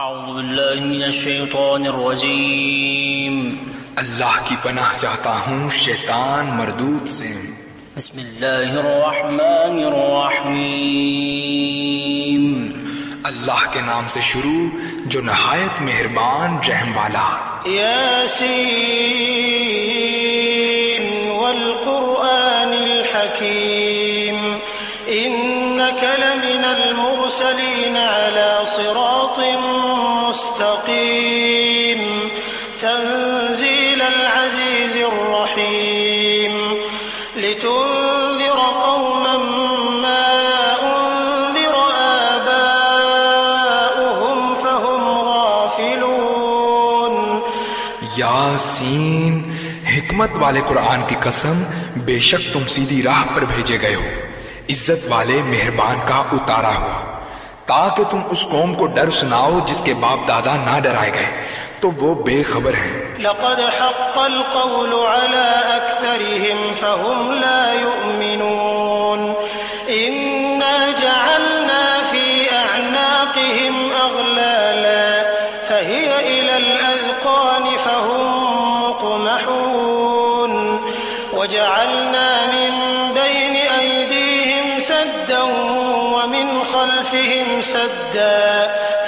اعوذ باللہ من الشیطان الرجیم، اللہ کی پناہ چاہتا ہوں شیطان مردود سے۔ بسم اللہ الرحمن الرحیم، اللہ کے نام سے شروع جو نہایت مہربان رحم والا۔ یاسین والقرآن الحکیم انک لمن المرسلین علی صراط مستقیم تنزیل العزیز الرحیم لتنذر قوما ما انذر آباؤهم فهم غافلون۔ یاسین، حکمت والے قرآن کی قسم، بے شک تم سیدھی راہ پر بھیجے گئے ہو، عزت والے مہربان کا اتارا ہوا، تاکہ تم اس قوم کو ڈر سناؤ جس کے باپ دادا نہ ڈرائے گئے تو وہ بے خبر ہیں۔ لقد حق القول على أكثرهم فهم لا يؤمنون إنا جعلنا في أعناقهم أغلالا فهي إلى الأذقان فهم مقمحون وجعلنا من بين أيديهم سدا ومن خلفهم سدا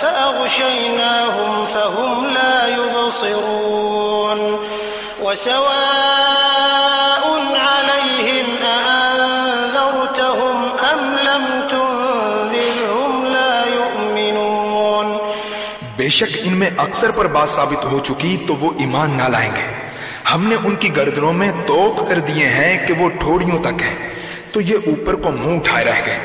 فأغشيناهم فهم لا يبصرون وسواء عليهم أأنذرتهم أم لم تنذرهم لا يؤمنون۔ بے شک ان میں اکثر پر بات ثابت ہو چکی تو وہ ایمان نہ لائیں گے۔ ہم نے ان کی گردنوں میں طوق کر دیے ہیں کہ وہ ٹھوڑیوں تک ہیں، تو یہ اوپر کو منہ اٹھائے رہ گئے،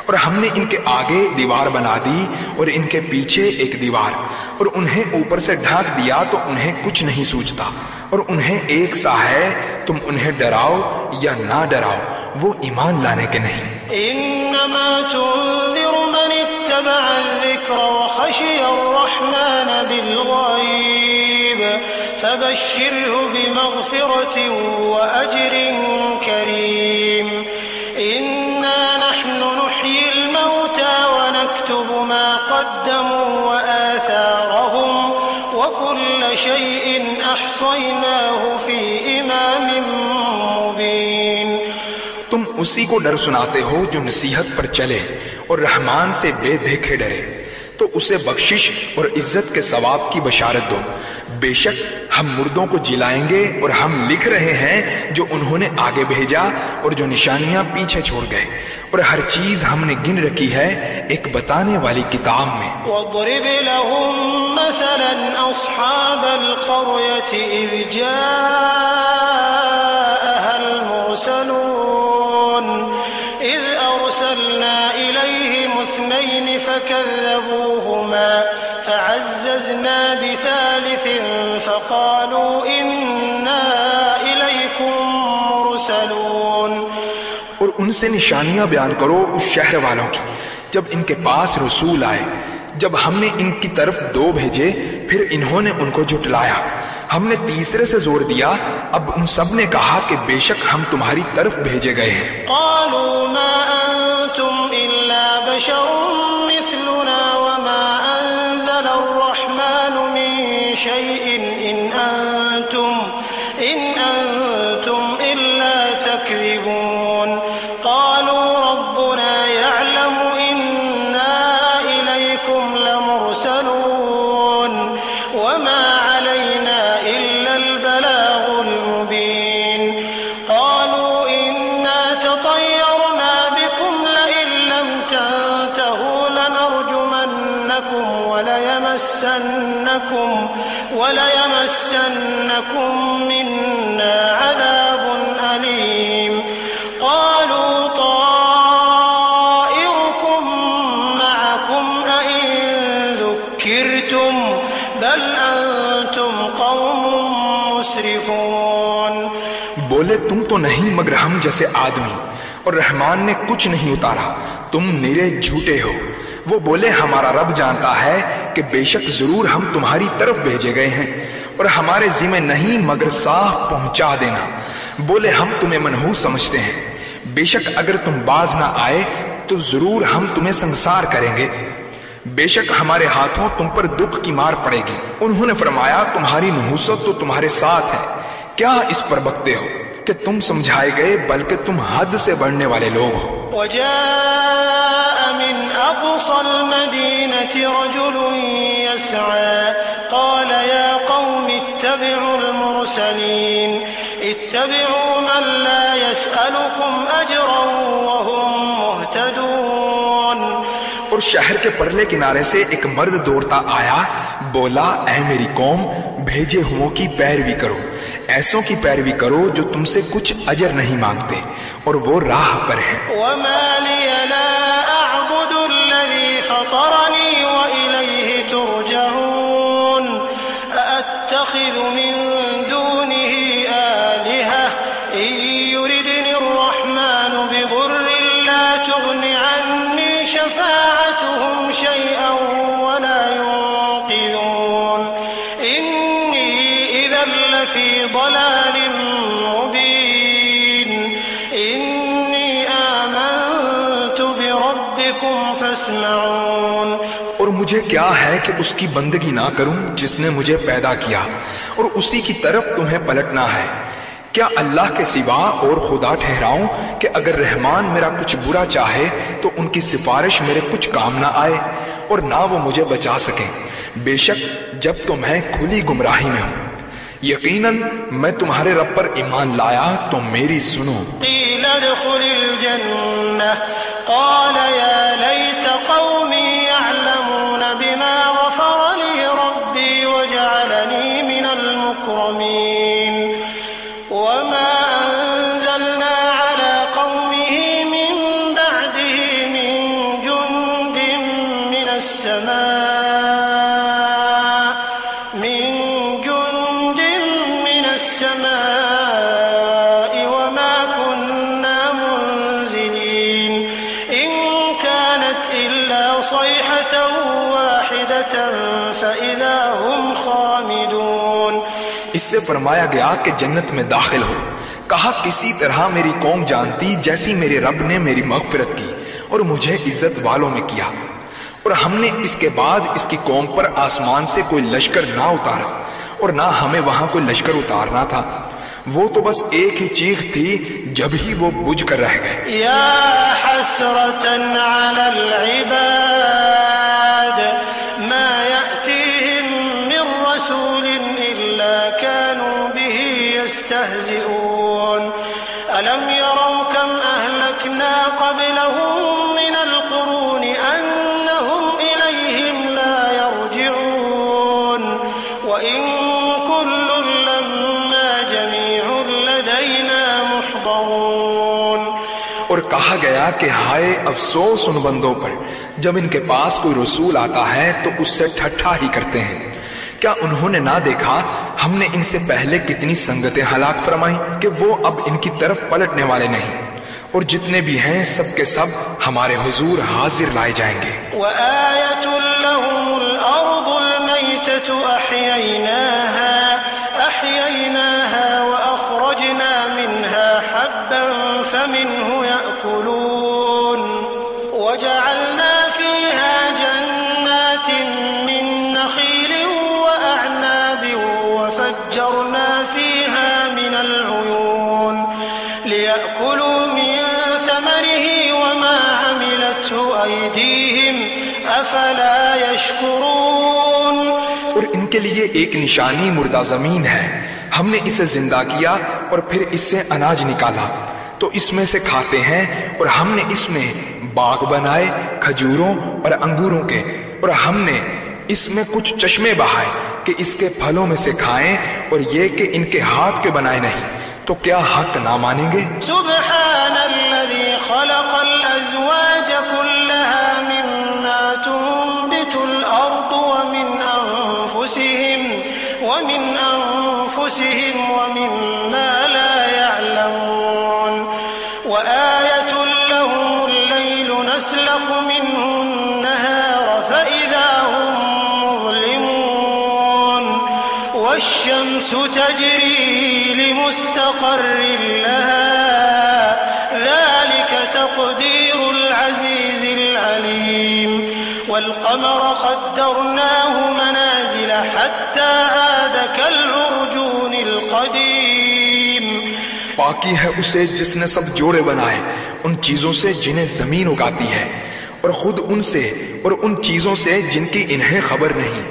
اور ہم نے ان کے آگے دیوار بنا دی اور ان کے پیچھے ایک دیوار، اور انہیں اوپر سے ڈھانک دیا تو انہیں کچھ نہیں سوچتا، اور انہیں ایک سا ہے، تم انہیں ڈراؤ یا نہ ڈراؤ وہ ایمان لانے کے نہیں۔ انما تنذر من اتبع الذکر وخشی الرحمن بالغیب فبشره بمغفرة وأجر کریم۔ إنا نحن نحيي الموتى ونكتب ما قدموا وآثارهم وكل شيء أحصيناه في إمام مبين۔ تم اسی کو ڈر سناتے ہو جو نصیحت پر چلے اور رحمان سے بے دیکھے ڈرے، تو اسے بخشش اور عزت کے ثواب کی بشارت دو۔ بے شک ہم مردوں کو جلائیں گے اور ہم لکھ رہے ہیں جو انہوں نے آگے بھیجا اور جو نشانیاں پیچھے چھوڑ گئے، اور ہر چیز ہم نے گن رکھی ہے ایک بتانے والی کتاب میں۔ وَاضْرِبْ لَهُمْ مَثَلًا أَصْحَابَ الْقَرْيَةِ إِذْ جَاءَهَا الْمُرْسَلُونَ إِذْ أَرْسَلْنَا إِلَيْهِمُ اثْنَيْنِ فَكَذَّبُوهُمَا فعززنا بثالث فقالوا إنا إليكم مرسلون۔ اور ان سے نشانیاں بیان کرو اس شہر والوں کی جب ان کے پاس رسول آئے، جب ہم نے ان کی طرف دو بھیجے پھر انہوں نے ان کو جھٹلایا، ہم نے تیسرے سے زور دیا، اب ان سب نے کہا کہ بے شک ہم تمہاری طرف بھیجے گئے ہیں۔ قالوا ما أنتم إلا بشر مثلنا وما الرحمن من شيء إن أنتم إلا تكذبون۔ قالوا ربنا يعلم إنا إليكم لمرسلون وما علينا إلا البلاغ المبين۔ قالوا إنا تطيرنا بكم لئن لم تنتهوا لنرجمنكم وليمسنكم منا عذاب أليم۔ قالوا طائركم معكم أئن ذكرتم بل أنتم قوم مسرفون۔ بولے تم تو نہیں مگر ہم جیسے آدمی، اور رحمان نے کچھ نہیں اتارا، تم نرے جھوٹے ہو۔ وہ بولے ہمارا رب جانتا ہے کہ بے شک ضرور ہم تمہاری طرف بھیجے گئے ہیں، اور ہمارے ذمہ نہیں مگر صاف پہنچا دینا۔ بولے ہم تمہیں منحوس سمجھتے ہیں، بے شک اگر تم باز نہ آئے تو ضرور ہم تمہیں سنسار کریں گے۔ بے شک ہمارے ہاتھوں تم پر دکھ کی مار پڑے گی۔ انہوں نے فرمایا تمہاری نحوست تو تمہارے ساتھ ہے، کیا اس پر بکتے ہو کہ تم سمجھائے گئے بلکہ تم حد سے بڑھنے والے لوگ ہو۔ وجاء من أقصى المدينة رجل يسعى قال يا قوم اتبعوا المرسلين اتبعوا من لا يسألكم أجرا وهم مهتدون۔ اور شہر کے پرلے کنارے سے ایک مرد دوڑتا آیا، بولا اے میری قوم، بھیجے ہوں کی پیروی کرو، ایسوں کی پیروی کرو جو تم سے کچھ اجر نہیں مانگتے اور وہ راہ پر ہیں۔ وما لي لا أعبد الذي فطرني وإليه ترجعون أأتخذ من دونه آلهة إن يردني الرحمن بضر لا تغن عني شفاعتهم شيئا ولا ينقذون إني إذا لفي ضلال مبين إني آمنت بربكم فاسمعون۔ اور مجھے کیا ہے کہ اس کی بندگی نہ کروں جس نے مجھے پیدا کیا، اور اسی کی طرف تمہیں پلٹنا ہے۔ کیا اللہ کے سوا اور خدا ٹھہراؤں کہ اگر رحمان میرا کچھ برا چاہے تو ان کی سفارش میرے کچھ کام نہ آئے اور نہ وہ مجھے بچا سکیں۔ بے شک جب تو میں کھلی گمراہی میں ہوں، یقیناً میں تمہارے رب پر ایمان لایا تو میری سنو۔ قیل ادخل الجنہ قال یا لیت قومی یعلمون بما غفر لی ربی وجعلنی من المکرمین وما انزلنا على قومه من بعده من جند من السماء وما كنا منزلين إن كانت إلا صيحة واحدة فإذا هم خامدون۔ اس سے فرمایا گیا کہ جنت میں داخل ہو۔ کہا کسی طرح میری قوم جانتی جیسی میرے رب نے میری مغفرت کی اور مجھے عزت والوں میں کیا، اور ہم نے اس کے بعد اس کی قوم پر آسمان سے کوئی لشکر نہ اتارا اور نہ ہمیں وہاں کوئی لشکر اتارنا تھا، وہ تو بس ایک ہی چیخ تھی جب ہی وہ بجھ کر رہ گئے۔ یا حسرة علی العباد ما یأتیہم من رسول الا كانوا به یستہزئون الم یروا کم اہلکنا قبلهم من القرون انہم الیہم لا یرجعون وإن كل لما جميع لدينا محضرون۔ اور کہا گیا کہ ہائے افسوس ان بندوں پر جب ان کے پاس کوئی رسول آتا ہے تو اس سے ٹھٹھا ہی کرتے ہیں۔ کیا انہوں نے نہ دیکھا ہم نے ان سے پہلے کتنی سنگتیں ہلاک فرمائیں کہ وہ اب ان کی طرف پلٹنے والے نہیں، اور جتنے بھی ہیں سب کے سب ہمارے حضور حاضر لائے جائیں گے۔ وآية لهم الأرض الميتة أحييناها وأخرجنا منها حبا فمنه يأكلون وجعلنا فيها جنات من نخيل وأعناب وفجرنا فيها من العيون ليأكلوا من ثمره وما عملته أيديهم أفلا يشكرون۔ اور ان کے لیے ایک نشانی مردہ زمین ہے، ہم نے اسے زندہ کیا اور پھر اس سے اناج نکالا تو اس میں سے کھاتے ہیں، اور ہم نے اس میں باغ بنائے کھجوروں اور انگوروں کے، اور ہم نے اس میں کچھ چشمے بہائے کہ اس کے پھلوں میں سے کھائیں، اور یہ کہ ان کے ہاتھ کے بنائے نہیں، تو کیا حق نہ مانیں گے؟ سبحان الذي خلق الأزواج كلها مما تنبت الأرض ومن أنفسهم ومما لا يعلمون وآية لهم الليل نسلخ منه النهار فإذا هم مظلمون والشمس تجري لمستقر لها ذلك تقدير العزيز العليم والقمر قدرناه منازل حتى عاد كالعرجون القديم. پاکی ہے اسے جس نے سب جوڑے بنائے ان چیزوں سے جنہیں زمین اگاتی ہے، اور خود ان سے اور ان چیزوں سے جن کی انہیں خبر نہیں،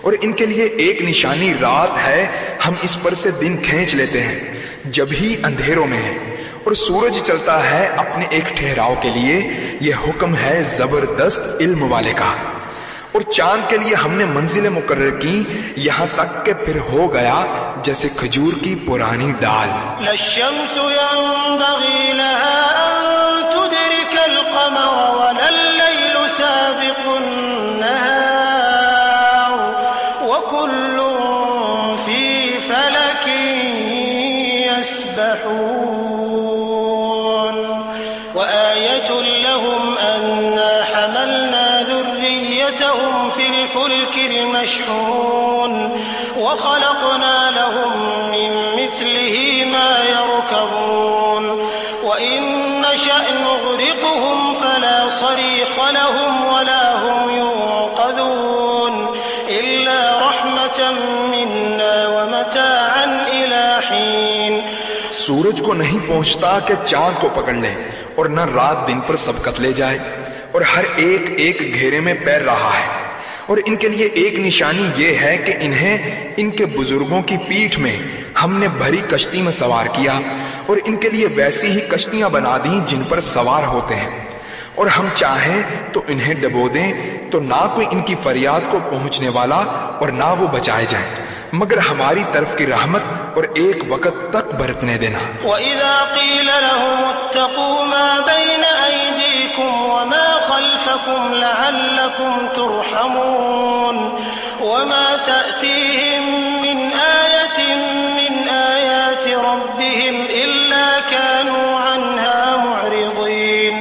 اور ان کے لیے ایک نشانی رات ہے، ہم اس پر سے دن کھینچ لیتے ہیں جب ہی اندھیروں میں ہے، اور سورج چلتا ہے اپنے ایک ٹھہراؤ کے لیے، یہ حکم ہے زبردست علم والے کا. اور چاند کے لیے ہم نے منزلیں مقرر کی یہاں تک کہ پھر ہو گیا جیسے کھجور کی پرانی ڈال. للشمس ينبغي لها أن تدرك القمر ولا الليل سابق النهار وكل في فلك يسبحون. وآية لهم أنا حملنا ذريتهم في الفلك المشحون وخلقنا لهم من مثله ما يركبون. وإن نشأ نغرقهم فلا صريخ لهم ولا هم ينقذون إلا رحمة منا ومتاعا إلى حين. سورج کو نہیں پہنچتا کہ چاند کو پکڑ لے، اور نہ رات دن پر سبقت لے جائے، اور ہر ایک ایک گھیرے میں پیر رہا ہے. اور ان کے لیے ایک نشانی یہ ہے کہ انہیں ان کے بزرگوں کی پیٹھ میں ہم نے بھری کشتی میں سوار کیا، اور ان کے لیے ویسی ہی کشتیاں بنا دیں جن پر سوار ہوتے ہیں، اور ہم چاہیں تو انہیں ڈبو دیں تو نہ کوئی ان کی فریاد کو پہنچنے والا اور نہ وہ بچائے جائیں مگر ہماری طرف کی رحمت اور ایک وقت تک برتنے دینا. وَإِذَا قِيلَ لَهُمُ اتَّقُوا مَا بَيْنَ أَيْدِيكُمْ وَمَا خَلْفَكُمْ لَعَلَّكُمْ تُرْحَمُونَ وَمَا تَأْتِيهِمْ مِنْ آيَةٍ مِنْ آيَاتِ رَبِّهِمْ إِلَّا كَانُوا عَنْهَا مُعْرِضِينَ.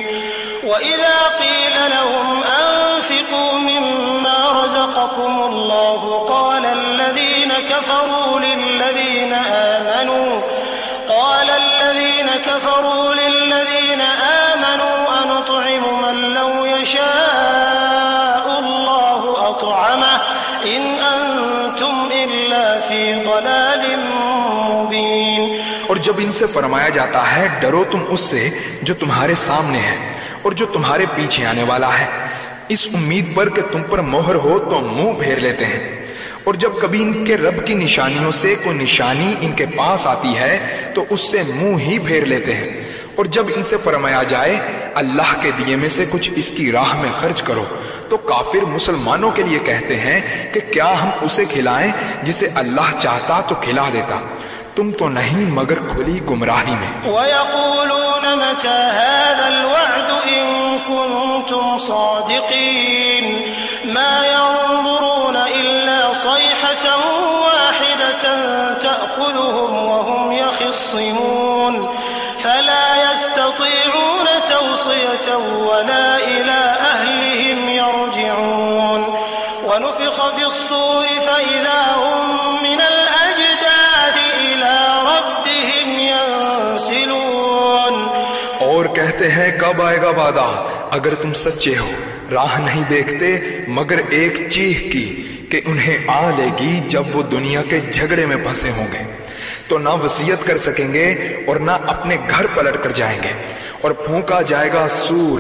وَإِذَا قِيلَ لَهُمْ أَنفِقُوا مِمَّا رَزَقَكُمُ اللَّهُ قَالَ الَّذِينَ كفروا للذين آمنوا أنطعم من لو يشاء الله أطعمه إن أنتم إلا في ضلال مبين. اور جب ان سے فرمایا جاتا ہے ڈرو تم اس سے جو تمہارے سامنے ہے اور جو تمہارے پیچھے آنے والا ہے، اس امید پر کہ تم پر مہر ہو تو منہ پھیر لیتے ہیں. اور جب کبھی ان کے رب کی نشانیوں سے کوئی نشانی ان کے پاس آتی ہے تو اس سے منہ ہی پھیر لیتے ہیں. اور جب ان سے فرمایا جائے اللہ کے دیے میں سے کچھ اس کی راہ میں خرچ کرو تو کافر مسلمانوں کے لیے کہتے ہیں کہ کیا ہم اسے کھلائیں جسے اللہ چاہتا تو کھلا دیتا، تم تو نہیں مگر کھلی گمراہی میں. وَيَقُولُونَ مَتَى هَذَا الْوَعْدُ إِن كُنتُمْ صَادِقِينَ مَا يَنظُرُونَ إِلَّا صَيْحَةً وَاحِدَةً تَأْخُذُهُمْ وَهُمْ يَخِصِّمُونَ فَلَا يَسْتَطِيعُونَ تَوْصِيَةً وَلَا إِلَى أَهْلِهِمْ يَرْجِعُونَ. وَنُفِخَ فِي الصُّورِ فَإِذَا هُمْ مِنَ الْأَجْدَاثِ إِلَى رَبِّهِمْ يَنْسِلُونَ. اور کہتے ہیں کب آئے گا وعدہ، اگر تم سچے ہو راہ نہیں دیکھتے مگر ایک چیخ کی کہ انہیں آ لے گی جب وہ دنیا کے جھگڑے میں پھنسے ہوں گے تو نہ وصیت کر سکیں گے اور نہ اپنے گھر پلٹ کر جائیں گے، اور پھونکا جائے گا سور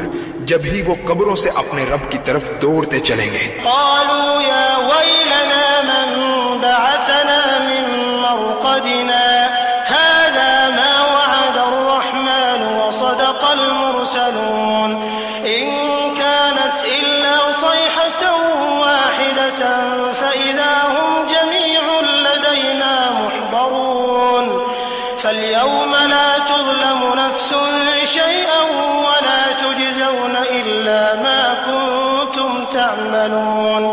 جب ہی وہ قبروں سے اپنے رب کی طرف دوڑتے چلیں گے. قالوا يا ويلنا من بعثنا من مرقدنا هذا ما وعد الرحمن وصدق المرسلون إن كانت إلا صيحة واحدة فإذا هم جميع لدينا محضرون. فاليوم لا تظلم نفس شيئا ولا تجزون إلا ما كنتم تعملون.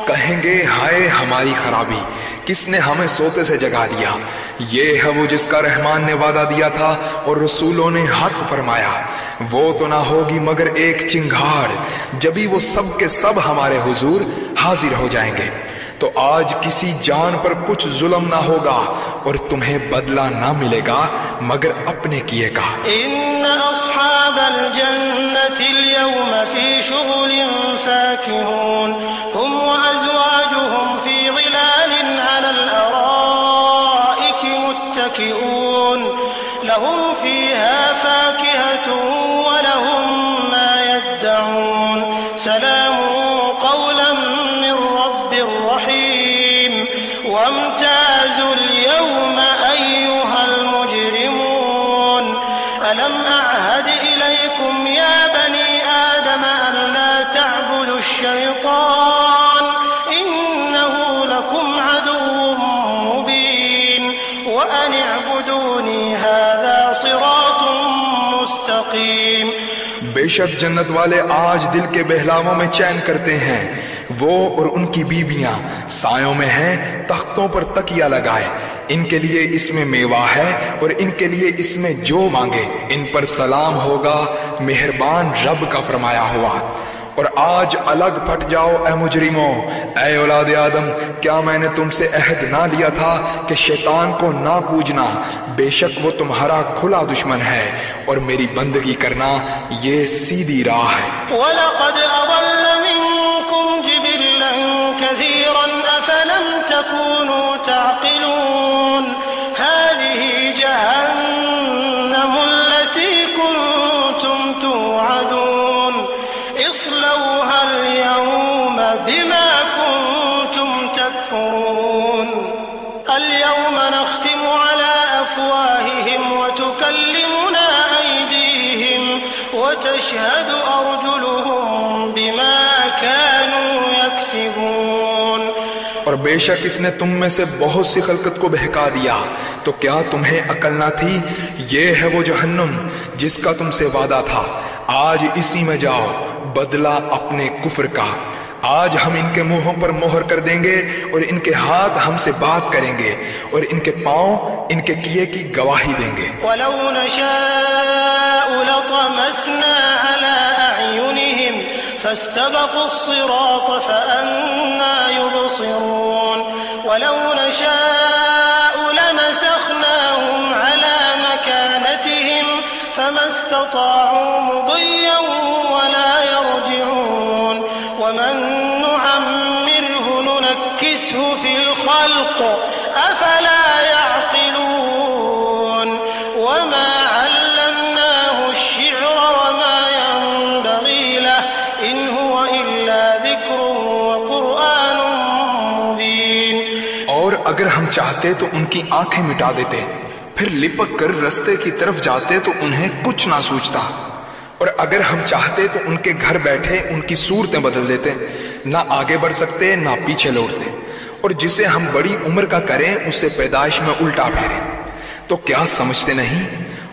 کہیں گے ہائے ہماری خرابی، کس نے ہمیں سوتے سے جگا دیا. یہ ہے وہ جس کا رحمان نے وعدہ دیا تھا اور رسولوں نے حق فرمایا، وہ تو نہ ہوگی مگر ایک چنگھاڑ جبھی وہ سب کے سب ہمارے حضور حاضر ہو جائیں گے. تو آج کسی جان پر کچھ ظلم نہ ہوگا اور تمہیں بدلہ نہ ملے گا مگر اپنے کیے کا. إن أصحاب الجنة اليوم في شغل فاكهون هم وأزواجهم في ظلال على الأرائك متكئون لهم فيها فاكهة ولهم ما يدعون سلام قولا من رب رحيم وامتازوا اليوم أيها المجرمون ألم أعهد إليكم يا بني آدم ألا تعبدوا الشيطان إنه لكم عدو مبين وأن اعبدوني هذا صراط مستقيم بے شک جنت والے آج دل کے بہلاووں میں چین کرتے ہیں، وہ اور ان کی بیویاں سایوں میں ہیں، تختوں پر تکیہ لگائے، ان کے لیے اس میں میوہ ہے اور ان کے لیے اس میں جو مانگے، ان پر سلام ہوگا مہربان رب کا فرمایا ہوا۔ اور آج الگ پھٹ جاؤ اے مجرموں، اے اولاد آدم، کیا میں نے تم سے عہد نہ لیا تھا کہ شیطان کو نہ پوجنا، بے شک وہ تمہارا کھلا دشمن ہے اور میری بندگی کرنا یہ سیدھی راہ ہے۔ وَلَقَدْ أَضَلَّ مِنكُمْ جِبِلًّا كَثِيرًا أَفَلَمْ تَكُونُوا تَعْقِلُونَ هَذِهِ جَهَنَّمُ الَّتِي كُنتُمْ تُوعَدُونَ اصلوها اليوم بما كنتم تكفرون اليوم نختم على أفواههم وتكلمنا أيديهم وتشهد أرجلهم بما كانوا يكسبون۔ اور بے شک اس نے تم میں سے بہت سی خلقت کو بہکا دیا، تو کیا تمہیں عقل نہ تھی؟ یہ ہے وہ جہنم جس کا تم سے وعدہ تھا، آج اسی میں جاؤ، بدلہ اپنے کفر کا۔ آج ہم ان کے منہوں پر مہر کر دیں گے اور ان کے ہاتھ ہم سے بات کریں گے اور ان کے پاؤں ان کے کیے کی گواہی دیں گے۔ وَلَوْ نَشَاءُ لَطَمَسْنَا عَلَىٰ أَعْيُنِهِمْ فَاسْتَبَقُوا الصِّرَاطَ فَأَنَّىٰ يُبْصِرُونَ وَلَوْ نَشَاءُ لَمَسَخْنَاهُمْ عَلَىٰ مَكَانَتِهِمْ فَمَا اسْتَطَاعُوا مُضِيًّا وَلَا يَرْجِعُونَ وَمَن نُّعَمِّرْهُ نُنَكِّسْهُ فِي الْخَلْقِ أَفَلَا يَعْقِلُونَ وَمَا عَلَّمْنَاهُ الشِّعْرَ وَمَا يَنبَغِي لَهُ إِنْ هُوَ إِلَّا ذِكْرٌ وَقُرْآنٌ مُّبِينٌ۔ اور اگر ہم چاہتے تو ان کی آنکھیں مٹا دیتے، پھر لپک کر رستے کی طرف جاتے تو انہیں کچھ نہ سوچتا، اور اگر ہم چاہتے تو ان کے گھر بیٹھے ان کی صورتیں بدل دیتے، نہ آگے بڑھ سکتے نہ پیچھے لوٹتے، اور جسے ہم بڑی عمر کا کریں اسے پیدائش میں الٹا پھیریں، تو کیا سمجھتے نہیں؟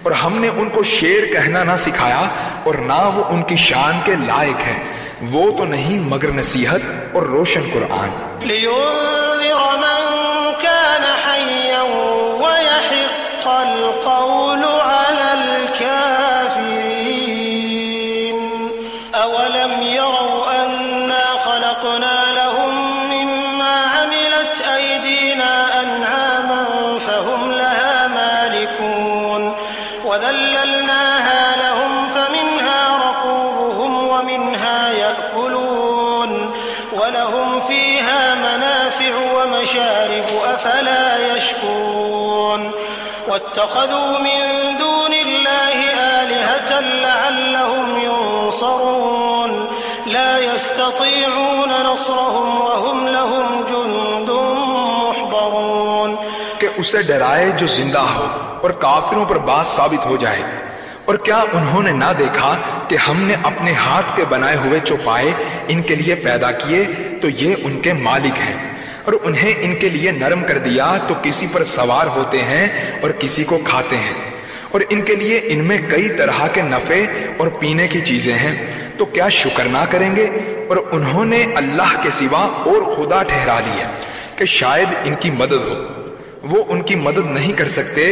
اور ہم نے ان کو شعر کہنا نہ سکھایا اور نہ وہ ان کی شان کے لائق ہے، وہ تو نہیں مگر نصیحت اور روشن قرآن۔ لِيُنذِرَ مَن كَانَ حَيًّا وَيَحِقَّ الْقَوْلُ عَلَى الْكَافِرِينَ أَوَلَمْ يَرَوْا أَنَّا خَلَقْنَا لَهُم مِّمَّا عَمِلَتْ أَيْدِينَا أَنْعَامًا فَهُمْ لَهَا مَالِكُونَ وَذَلَّلْنَاهَا لَهُمْ فَمِنْهَا رَكُوبُهُمْ وَمِنْهَا يَأْكُلُونَ وَلَهُمْ فِيهَا مَنَافِعُ وَمَشَارِبُ أَفَلَا يَشْكُرُونَ وَاتَّخَذُوا مِن دُونِ اللَّهِ آلِهَةً لَّعَلَّهُمْ يُنصَرُونَ لَا يَسْتَطِيعُونَ نَصْرَهُمْ وَهُمْ لَهُمْ جُندٌ مُّحْضَرُونَ کہ اسے ڈرائے جو زندہ ہو اور کافروں پر باز ثابت ہو جائے۔ اور کیا انہوں نے نہ دیکھا کہ ہم نے اپنے ہاتھ کے بنائے ہوئے چوپائے ان کے لیے پیدا کیے تو یہ ان کے مالک ہیں، اور انہیں ان کے لیے نرم کر دیا تو کسی پر سوار ہوتے ہیں اور کسی کو کھاتے ہیں، اور ان کے لیے ان میں کئی طرح کے نفع اور پینے کی چیزیں ہیں، تو کیا شکر نہ کریں گے؟ اور انہوں نے اللہ کے سوا اور خدا ٹھہرا لیا کہ شاید ان کی مدد ہو، وہ ان کی مدد نہیں کر سکتے،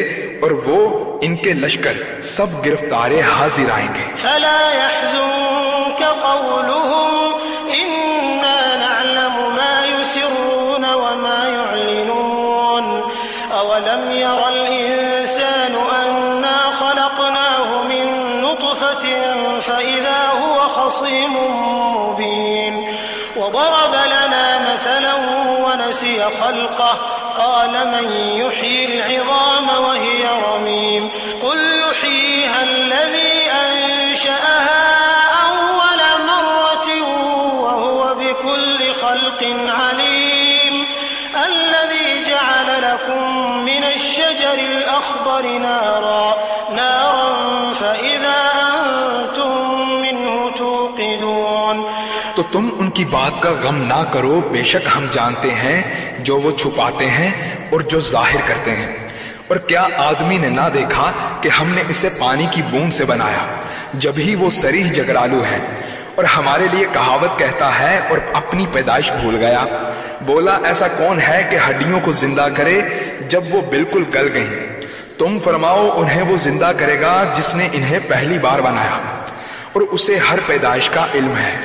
اور وہ ان کے لشکر سب گرفتارے حاضر آئیں گے۔ فلا يحزنك قولهم إنا نعلم ما يسرون وما يعلنون أولم ير الإنسان أنا خلقناه من نطفة فإذا هو خصيم مبين وضرب لنا مثلا ونسي خلقه قال من يحيي العظام وهي رميم قل يحييها الذي أنشأها أول مرة وهو بكل خلق عليم الذي جعل لكم من الشجر الأخضر نارا فإذا أنتم منه توقدون تو تم ان کی بات کا غم نہ کرو، بے شک ہم جانتے ہیں جو وہ چھپاتے ہیں اور جو ظاہر کرتے ہیں۔ اور کیا آدمی نے نہ دیکھا کہ ہم نے اسے پانی کی بوند سے بنایا جب ہی وہ صریح جگرالو ہے، اور ہمارے لیے کہاوت کہتا ہے اور اپنی پیدائش بھول گیا۔ بولا ایسا کون ہے کہ ہڈیوں کو زندہ کرے جب وہ بالکل گل گئیں؟ تم فرماؤ انہیں وہ زندہ کرے گا جس نے انہیں پہلی بار بنایا، اور اسے ہر پیدائش کا علم ہے،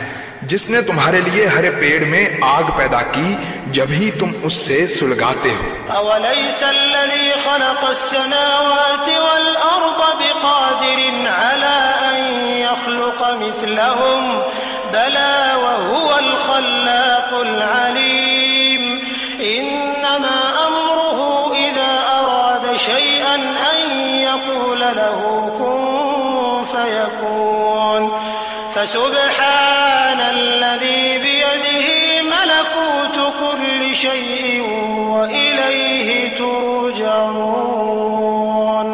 جس نے تمہارے لیے ہر پیڑ میں آگ پیدا کی جب ہی تم اس سے سلگاتے ہو۔ أوليس الذي خلق السماوات والأرض بقادر على أن يخلق مثلهم بلى وهو الخلاق العليم إنما أمره إذا أراد شيئا أن يقول له كن فيكون فسبحان الذي بيده ملكوت كل شيء وإليه ترجعون۔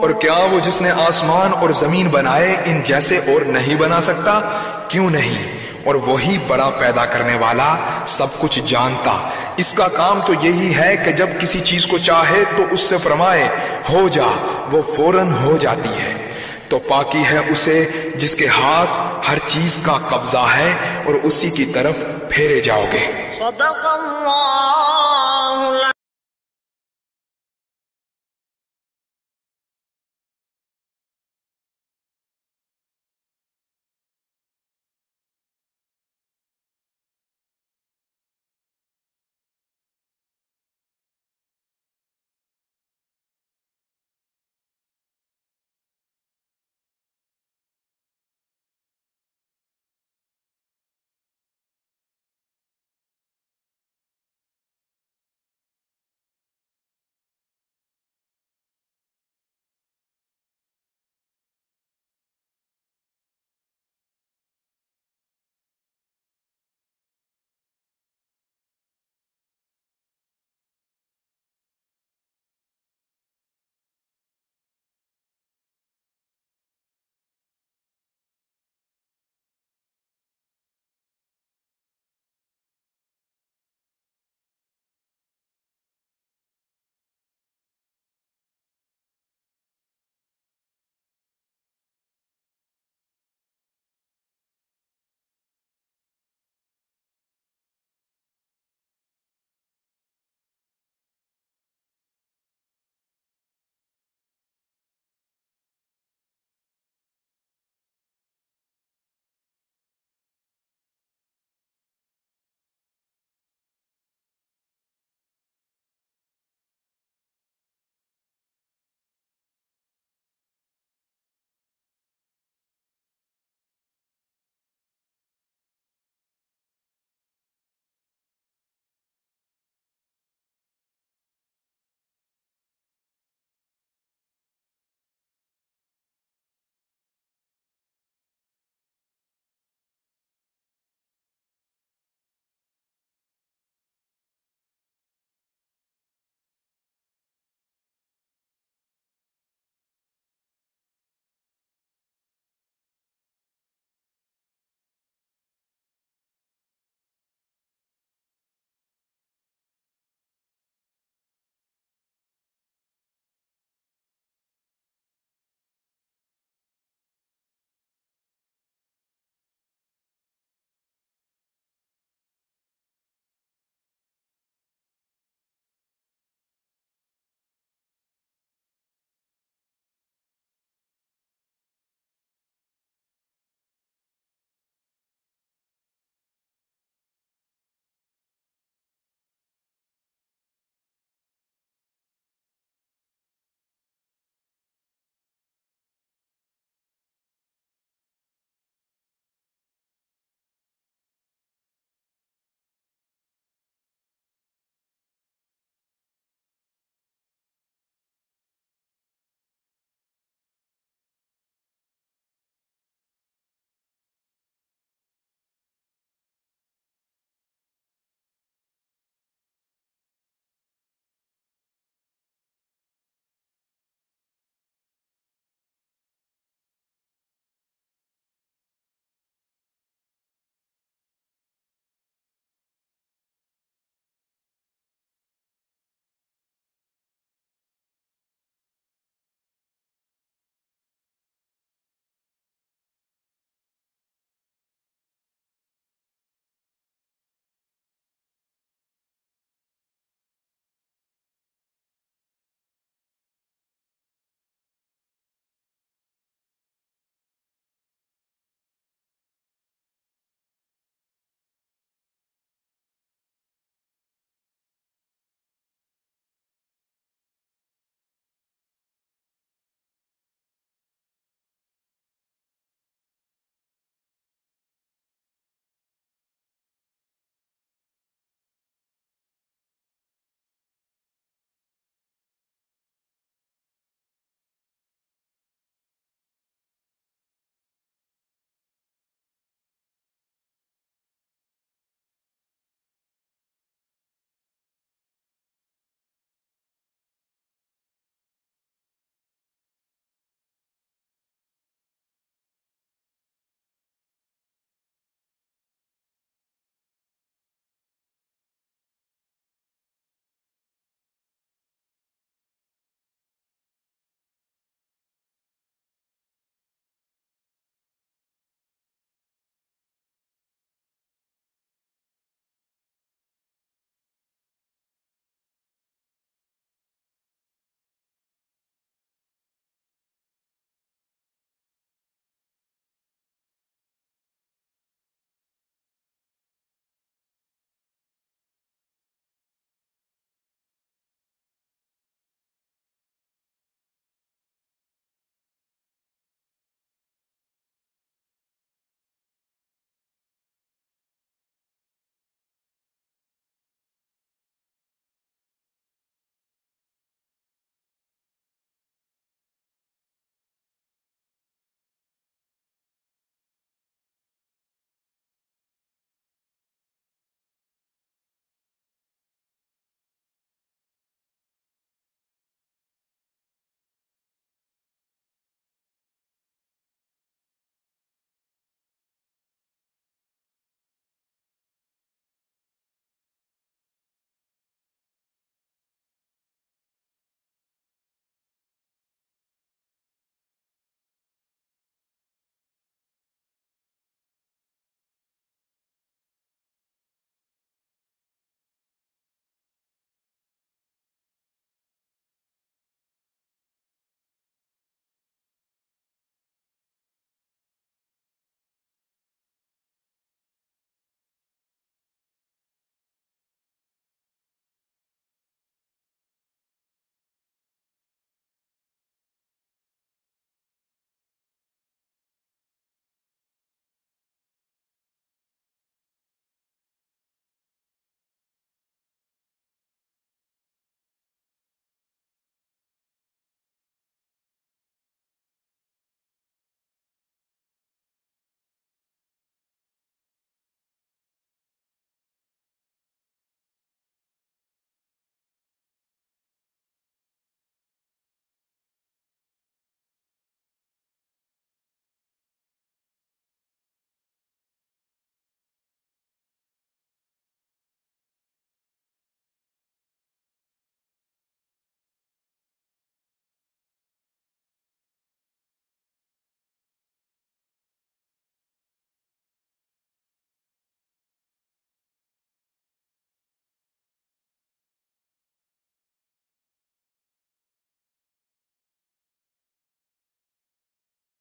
اور کیا وہ جس نے آسمان اور زمین بنائے ان جیسے اور نہیں بنا سکتا؟ کیوں نہیں؟ اور وہی بڑا پیدا کرنے والا، سب کچھ جانتا۔ اس کا کام تو یہی ہے کہ جب کسی چیز کو چاہے تو اس سے فرمائے ہو جا، وہ فوراً ہو جاتی ہے۔ تو پاکی ہے اسے جس کے ہاتھ ہر چیز کا قبضہ ہے، اور اسی کی طرف پھیرے جاؤ گے۔ صدق اللہ